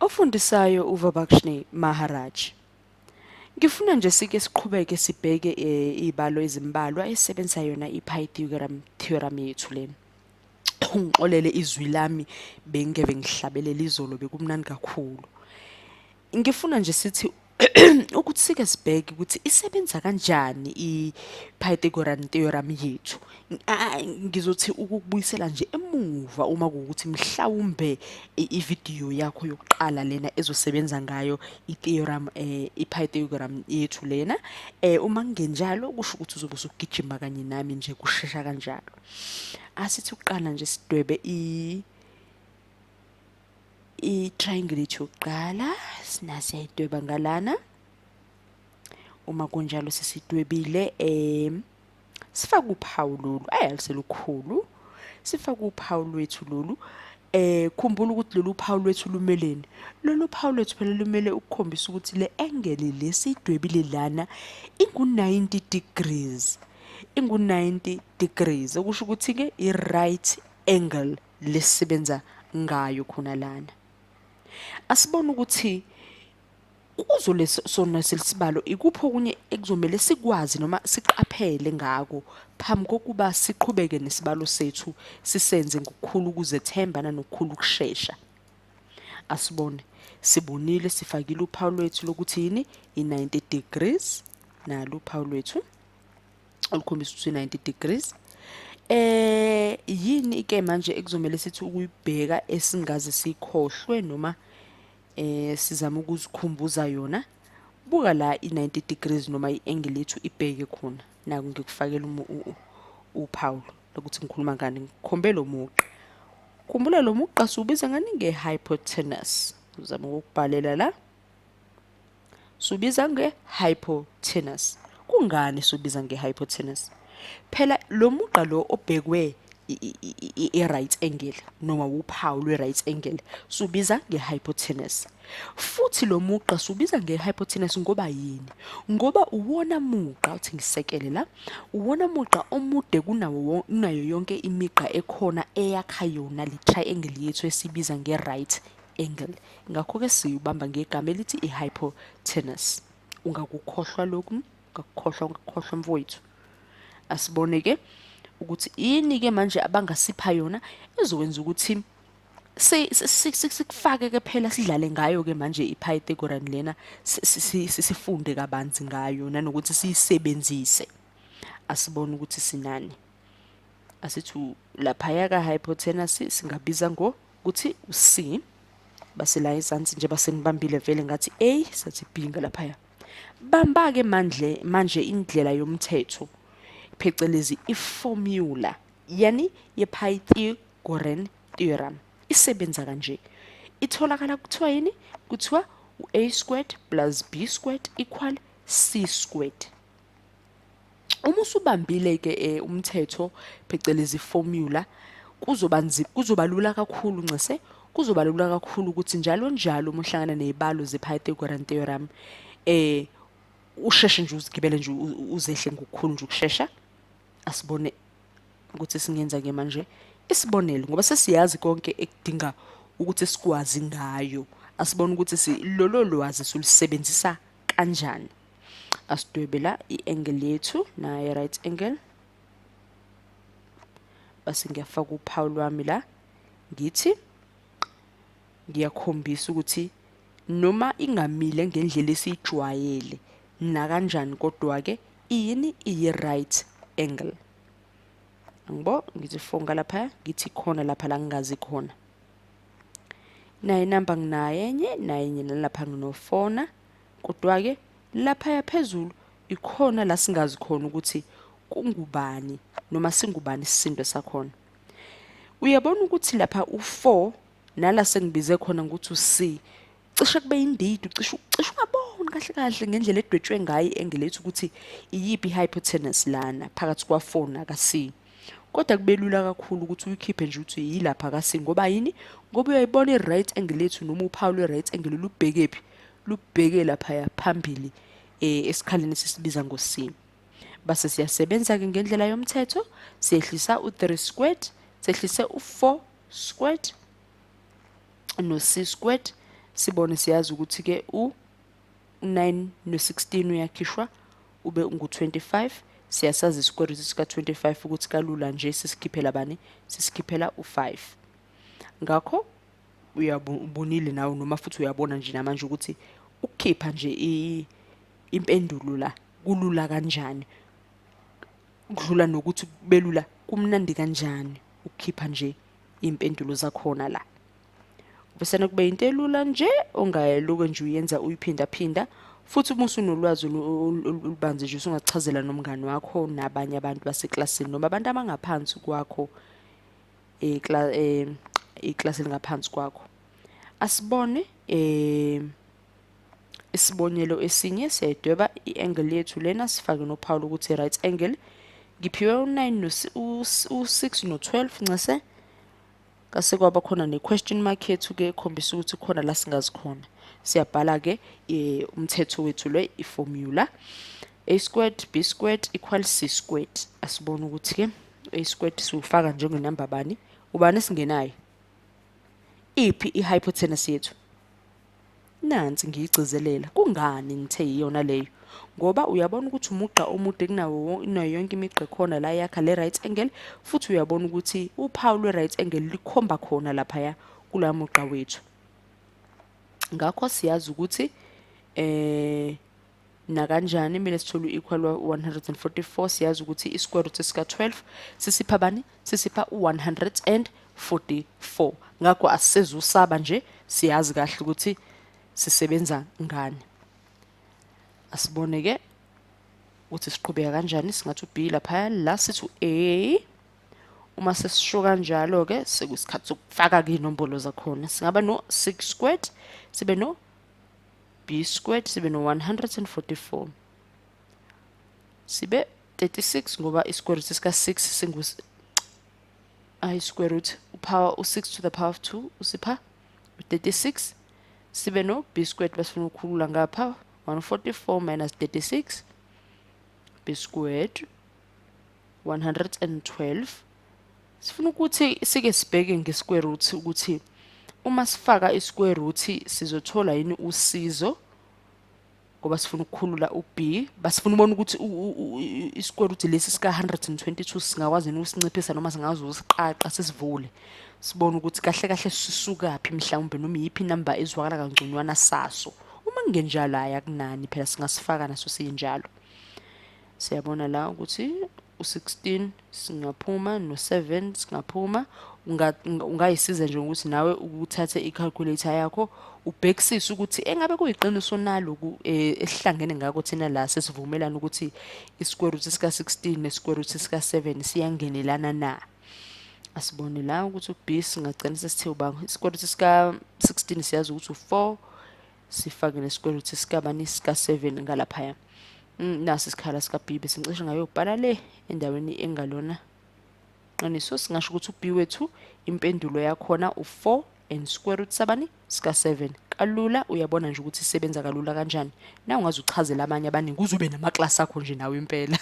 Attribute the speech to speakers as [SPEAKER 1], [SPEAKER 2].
[SPEAKER 1] Ofundisayo uVabakshni Maharaj. Ngifuna nje sike siqhubeke sibheke izibalo ezimbalwa esebenzisa yona iPythagorean theorem yethu lena. Ungixolele izwi lami bengeke ngihlabelela izolo bekumnandi kakhulu. Ngifuna nje sithi ukuthi sike sibheke ukuthi isebenza kanjani iPythagorean theorem yethu. Ngizothi ukubuyisela nje emuva uma kuukuthi mhlawumbe ivideo yakho yokuqala lena ezosebenza ngayo itheorem iPythagorean yethu lena uma kungenjalo kusho ukuthi uzobe usugijima kanye nami nje kushesha kanjalo. Asithi uqala nje sidwebe i-triangle yethu yokuqala sinasiyidweba ngalana. Uma kunjalo sesidwebile sifaka uphawu lolu ayaliselukhulu sifaka uphawu lwethu lolu khumbula ukuthi lolu phawu lwethu lumeleni. Lolu phawu lwethu phela lumele ukukhombisa ukuthi le angle lesidwebile lana ingu-90 degrees. Ingu-90 degrees okusho ukuthi ke i-right angle lesisebenza ngayo khona lana. Asibone ukuthi kuzo lesona selisibalo ikuphi okunye ekuzomela sikwazi noma siqaphele ngako phambi kokuba siqhubeke nesibalo sethu sisenze ngokukhulu ukuzethemba nanokukhulu ukusheshsha. Asibone sibonile sifakile uphawu lwethu lokuthi yini i-90 degrees nalo uphawu lwethu olukhombisa ukuthi 90 degrees. Yini ke manje ekuzomela sithi ukuyibheka esingaze sikhohlwe noma sizama ukuzikhumbuza yona. Buka la i-90 degrees noma i-angle yethu ibheke khona. Naku ngikufakela uphawu lokuthi ngikhuluma ngani ngikhombe lo mugqa. Khumbula lo mugqa siubiza ngani nge-hypotenuse. Uzama ukubhalela la. Siubiza nge-hypotenuse. Kungani siubiza nge-hypotenuse? Phela lo mugqa lo obhekwe i-right angle noma uphawu lwe-right angle siubiza nge-hypotenuse. Futhi lo mugqa siubiza nge-hypotenuse ngoba yini? Ngoba uwona mugqa uthi ngisekele la. Uwona mugqa omude kunayo yonke imigqa ekhona eyakha yona le triangle yethu esibiza nge-right angle. Ngakho ke siyubamba ngegama elithi i-hypotenuse. Ungakukhohlwa lokhu, ungakukhohlwa mfowethu. Asibone ke ukuthi yini ke manje abangasipha yona ezokwenza ukuthi sikufake ke phela sidlale ngayo ke manje iPythagorean lena sifunde kabanzi ngayo nanokuthi siyisebenzise. Asibone ukuthi sinani. Asithi lapha ka hypotenuse singabiza ngokuthi uC. Base la izansi nje basenibambile vele ngathi A sathi B ngalaphaya. Bamba ke manje indlela yomthetho phecelezi iformula yani yePythagorean theorem isebenza kanje. Itholakala kuthiwa yini? Kuthiwa u-A squared plus B squared equal C squared. Uma usubambile ke umthetho phecelezi formula kuzoba lula kakhulu ncese. Kuzoba lula kakhulu ukuthi njalo uma uhlangana nezibalo zePythagorean theorem usheshe nje uzigibele nje uzehle ngokukhulu nje ukusheshsha. Asibone ukuthi singenza ke manje isibonelo ngoba sesiyazi konke ekudinga ukuthi sikwazi ngayo. Asibone ukuthi lolo lwazi silusebenzisa kanjani. Asidwebe la i-angle yethu na i-right angle. Base ngiyafaka uphawu lwami la ngithi ngiyakhombisa ukuthi noma ingamile ngendlela esijwayele na kanjani kodwa ke yini iyi-right angle. Ngibo ngithi fonga lapha ngithi khona lapha la ngingazi khona. Nayi number nginayenye nalapha nginofona kodwa ke lapha phezulu ikhona la singazi khona ukuthi kungubani noma singubani isisindo sakhona. Uyabona ukuthi lapha u4 nala sengibize khona ukuthi uC cishe kube indidi cishe ungaboni kahle ngendlela edwetshwe ngayo i-angle lethu ukuthi iyiphi i-hypotenuse lana phakathi kwa4 naka-C. Kodwa kubelula kakhulu ukuthi uyikhiphe nje ukuthi yilapha ka-C ngoba yini? Ngoba uyayibona i-right angle lethu noma uphawu lwe-right angle lubhekephi? Lubheke lapha phambili esikhaleni sisibiza ngo-C. Base siyasebenza ke ngendlela yomthetho siyehlisa u3 squared sehlise u4 squared no c squared sibone siyazi ukuthi ke u9 no16 uyakhishwa ube ngu25. Siyasazi isquare root sika 25 ukuthi kalula nje sisikhiphela bani, sisikhiphela u5. Ngakho uyabonile nawe noma futhi uyabona nje namanje ukuthi ukukhipha nje impendulo la kulula kanjani, kudlula nokuthi kubelula, kumnandi kanjani ukukhipha nje impendulo zakhona la. Bese kube into elula nje ongayeluke nje uyenza uyiphinda phinda, futhi uma usunolwazi olubanzi nje usungachazela nomngane wakho nabanye abantu baseklasini noma abantu abangaphansi kwakho eklasini ngaphansi kwakho. Asibone isibonelo esinye. Siyayidweba i-angle yethu lena, sifake nophawu ukuthi right angle. Ngiphiwe u9 u6 no12 ncase. Kase kwaba khona ne-question mark yethu ke ekhombisa ukuthi khona la singazi khona. Siyabhala ke umthetho wethu le, i-formula. A squared b squared equals c squared. Asibone ukuthi ke a squared siwufaka njengenamba bani, ubani esingenayo, iphi i-hypotenuse yethu. Nansi ngiyigcizelela. Kungani ngithe iyona leyo? Ngoba uyabona ukuthi umugqa omude kunayo yonke imigqa khona la yakha le right angle, futhi uyabona ukuthi uphawu lwe right angle likhomba khona lapha kula mugqa wethu. Ngakho siyazi ukuthi na kanjani mele sithole equal 144. Siyazi ukuthi isquare root sika 12 sisipha bani, sisipha u144. Ngakho asizusaba nje, siyazi kahle ukuthi sisebenza ngani. Asibone ke ukuthi siqhubeka kanjani. Singathi uB lapha la sithi uA. Uma sesisho kanjalo ke sekusikhathi sokufaka ke inombolo zakhona. Singaba no 6 squared, sibe no b squared, sibe no 144, sibe 36 ngoba isquare root sika 6 singu square root upower u6 to the power of 2 usipha 36. Sibe no b squared basifuna ukukhulula ngapha 144 minus 36, b squared 112. Sifuna ukuthi sike sibheke ngesquare root ukuthi uma sifaka isquare root sizothola yini usizo, ngoba sifuna ukukhulula uB. Basifuna ubona ukuthi isquare root lesi sika 122 singakwazi yini ukusinciphisa noma singazi usiqaqa sisivule, sibone ukuthi kahle kahle sisukaphi mhlawumbe noma yiphi number ezwakala kangconywana saso. Uma kungenjalo akunani phela singasifaka naso sinjalo. Siyabona la ukuthi u16 singaphuma no7 singaphuma. Ungayisiza nje ukuthi nawe ukuthathe i-calculator yakho ubhekisise ukuthi engabe kuyiqiniso naloku esihlangene ngako thina la sesivumelana ukuthi isquare root sika 16 nesquare root sika 7 siyangenelana na. Asibone la ukuthi uB singagcina sesithe ubanga isquare root sika 16 siyazi ukuthi u4, sifake nesquare root sika bani sika 7 ngalaphaya. Nasi isikhala sika B bese ngicishe ngayobhala le endaweni engalona qiniso. Singasho ukuthi uB wethu impendulo yakhona u4 and square root sabani sika 7. Kalula, uyabona nje ukuthi isebenza kalula kanjani. Na ungaze uchazela abanye abaningi uzube nama class akho nje nawe impela.